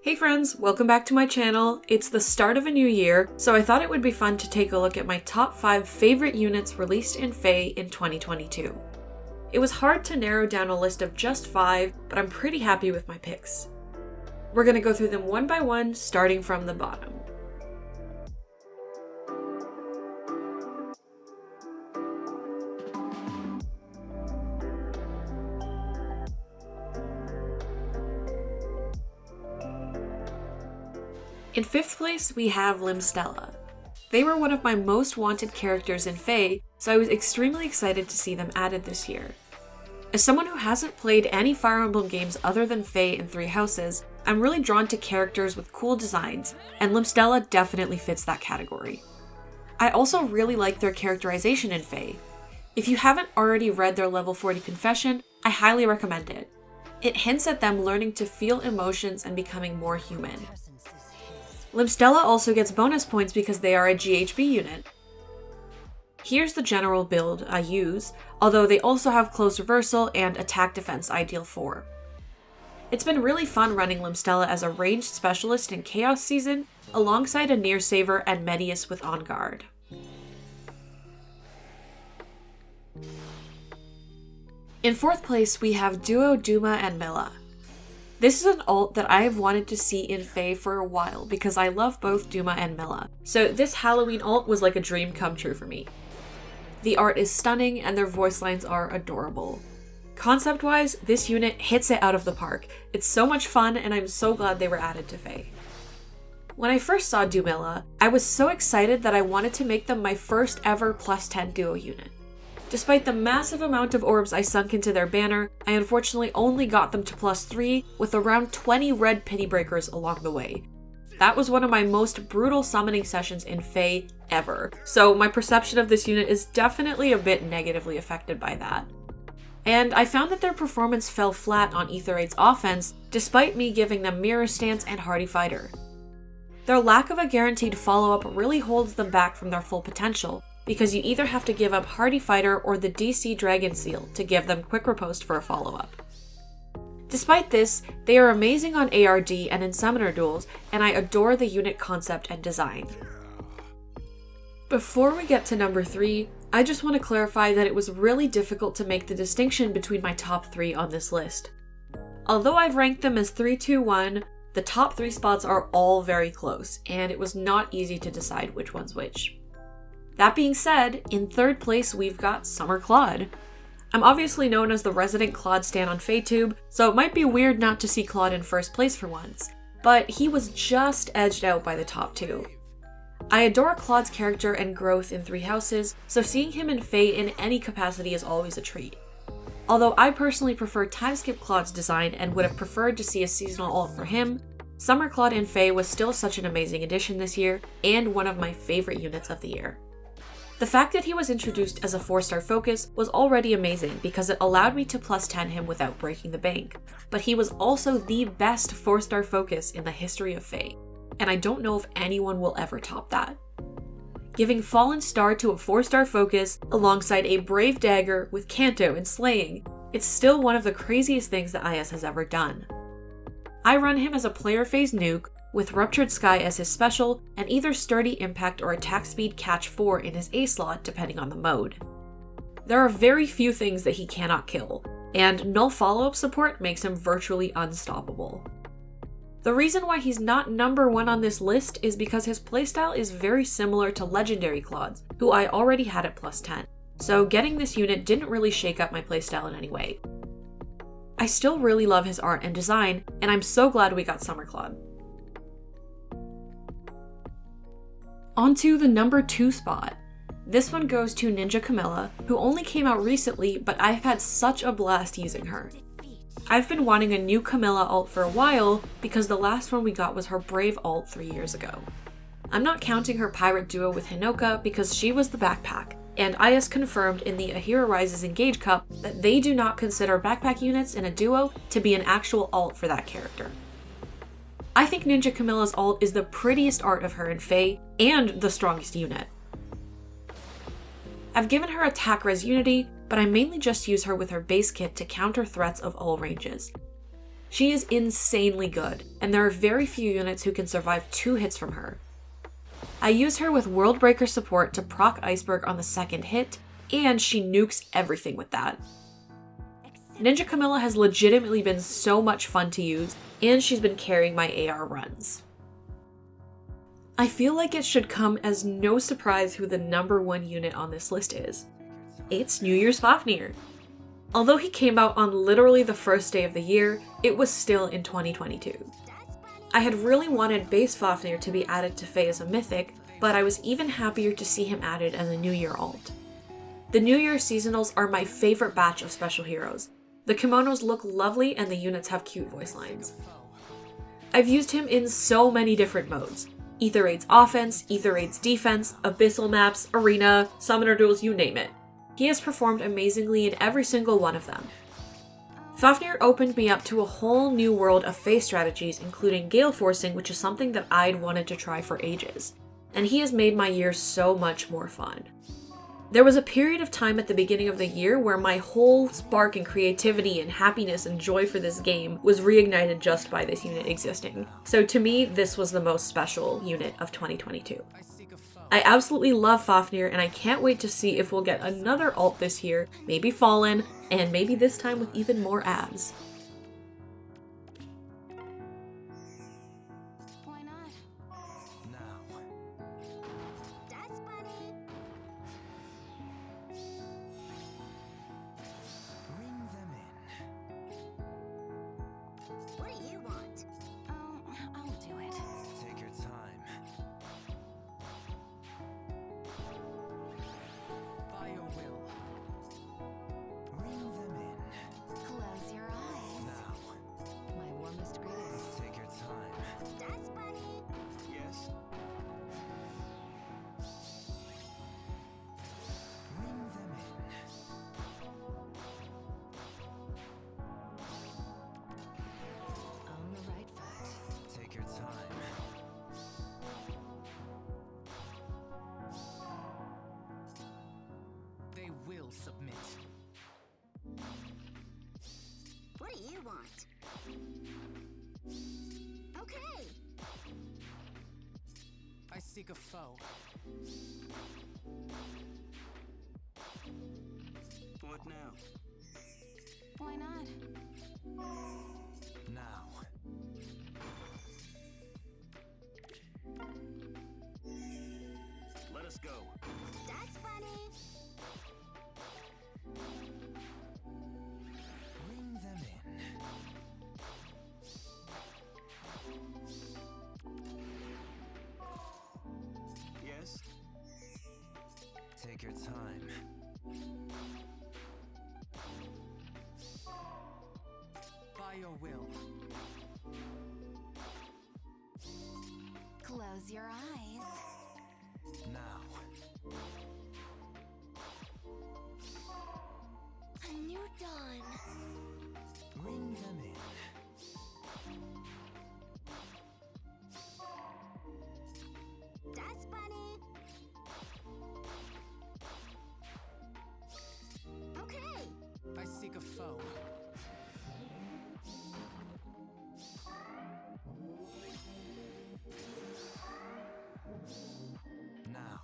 Hey friends, welcome back to my channel. It's the start of a new year, so I thought it would be fun to take a look at my top 5 favorite units released in Fae in 2022. It was hard to narrow down a list of just 5, but I'm pretty happy with my picks. We're gonna go through them one by one, starting from the bottom. In 5th place, we have Limstella. They were one of my most wanted characters in Fae, so I was extremely excited to see them added this year. As someone who hasn't played any Fire Emblem games other than Fae and Three Houses, I'm really drawn to characters with cool designs, and Limstella definitely fits that category. I also really like their characterization in Fae. If you haven't already read their level 40 confession, I highly recommend it. It hints at them learning to feel emotions and becoming more human. Limstella also gets bonus points because they are a GHB unit. Here's the general build I use, although they also have close reversal and attack defense ideal for. It's been really fun running Limstella as a ranged specialist in Chaos Season, alongside a Near Saver and Medius with On Guard. In 4th place, we have Duo, Duma, and Milla. This is an alt that I have wanted to see in Fae for a while because I love both Duma and Milla, so this Halloween alt was like a dream come true for me. The art is stunning and their voice lines are adorable. Concept-wise, this unit hits it out of the park. It's so much fun and I'm so glad they were added to Fae. When I first saw Dumilla, I was so excited that I wanted to make them my first ever plus 10 duo unit. Despite the massive amount of orbs I sunk into their banner, I unfortunately only got them to plus 3 with around 20 red pity breakers along the way. That was one of my most brutal summoning sessions in Fae ever, so my perception of this unit is definitely a bit negatively affected by that. And I found that their performance fell flat on Ether 8's offense, despite me giving them Mirror Stance and Hardy Fighter. Their lack of a guaranteed follow-up really holds them back from their full potential, because you either have to give up Hardy Fighter or the DC Dragon Seal to give them Quick Riposte for a follow-up. Despite this, they are amazing on ARD and in Summoner duels, and I adore the unit concept and design. Before we get to number 3, I just want to clarify that it was really difficult to make the distinction between my top 3 on this list. Although I've ranked them as 3, 2, 1, the top 3 spots are all very close, and it was not easy to decide which one's which. That being said, in 3rd place we've got Summer Claude. I'm obviously known as the resident Claude stan on FaeTube, so it might be weird not to see Claude in 1st place for once, but he was just edged out by the top 2. I adore Claude's character and growth in Three Houses, so seeing him in Fae in any capacity is always a treat. Although I personally prefer Timeskip Claude's design and would have preferred to see a seasonal alt for him, Summer Claude in Fae was still such an amazing addition this year, and one of my favorite units of the year. The fact that he was introduced as a 4-star focus was already amazing because it allowed me to plus 10 him without breaking the bank, but he was also the best 4-star focus in the history of Fae, and I don't know if anyone will ever top that. Giving Fallen Star to a 4-star focus alongside a Brave Dagger with Canto and Slaying, it's still one of the craziest things that IS has ever done. I run him as a player phase nuke, with Ruptured Sky as his special, and either Sturdy Impact or Attack Speed Catch 4 in his A slot depending on the mode. There are very few things that he cannot kill, and null follow-up support makes him virtually unstoppable. The reason why he's not number 1 on this list is because his playstyle is very similar to Legendary Claude's, who I already had at plus 10, so getting this unit didn't really shake up my playstyle in any way. I still really love his art and design, and I'm so glad we got Summer Claude. Onto the number 2 spot. This one goes to Ninja Camilla, who only came out recently, but I've had such a blast using her. I've been wanting a new Camilla alt for a while because the last one we got was her Brave alt 3 years ago. I'm not counting her pirate duo with Hinoka because she was the backpack, and IS confirmed in the Ahira Rises Engage Cup that they do not consider backpack units in a duo to be an actual alt for that character. I think Ninja Camilla's alt is the prettiest art of her in Fae, and the strongest unit. I've given her attack res unity, but I mainly just use her with her base kit to counter threats of all ranges. She is insanely good, and there are very few units who can survive 2 hits from her. I use her with World Breaker support to proc Iceberg on the 2nd hit, and she nukes everything with that. Ninja Camilla has legitimately been so much fun to use, and she's been carrying my AR runs. I feel like it should come as no surprise who the number 1 unit on this list is. It's New Year's Fafnir. Although he came out on literally the first day of the year, it was still in 2022. I had really wanted base Fafnir to be added to Fae as a mythic, but I was even happier to see him added as a New Year alt. The New Year seasonals are my favorite batch of special heroes. The kimonos look lovely and the units have cute voice lines. I've used him in so many different modes. Aether Raids offense, Aether Raids defense, abyssal maps, arena, summoner duels, you name it. He has performed amazingly in every single one of them. Fafnir opened me up to a whole new world of Fae strategies, including Gale Forcing, which is something that I'd wanted to try for ages. And he has made my year so much more fun. There was a period of time at the beginning of the year where my whole spark and creativity and happiness and joy for this game was reignited just by this unit existing. So to me, this was the most special unit of 2022. I absolutely love Fafnir, and I can't wait to see if we'll get another alt this year, maybe Fallen, and maybe this time with even more abs. Why not? Now. That's funny. Bring them in. What do you want? I'll do it. Take your time. Submit. What do you want? Okay. I seek a foe. What now? Why not? Now. Let us go. That's funny. Bring them in. Yes? Take your time. By your will. Close your eyes. Now. A new dawn. Bring them in. That's funny. Okay. I seek a foe. Now.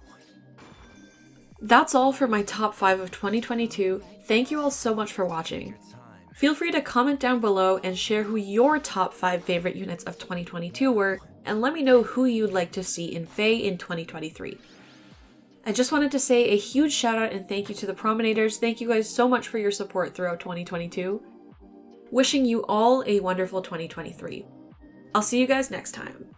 That's all for my top 5 of 2022. Thank you all so much for watching. Feel free to comment down below and share who your top 5 favorite units of 2022 were, and let me know who you'd like to see in Fae in 2023. I just wanted to say a huge shout out and thank you to the Promenaders. Thank you guys so much for your support throughout 2022. Wishing you all a wonderful 2023. I'll see you guys next time.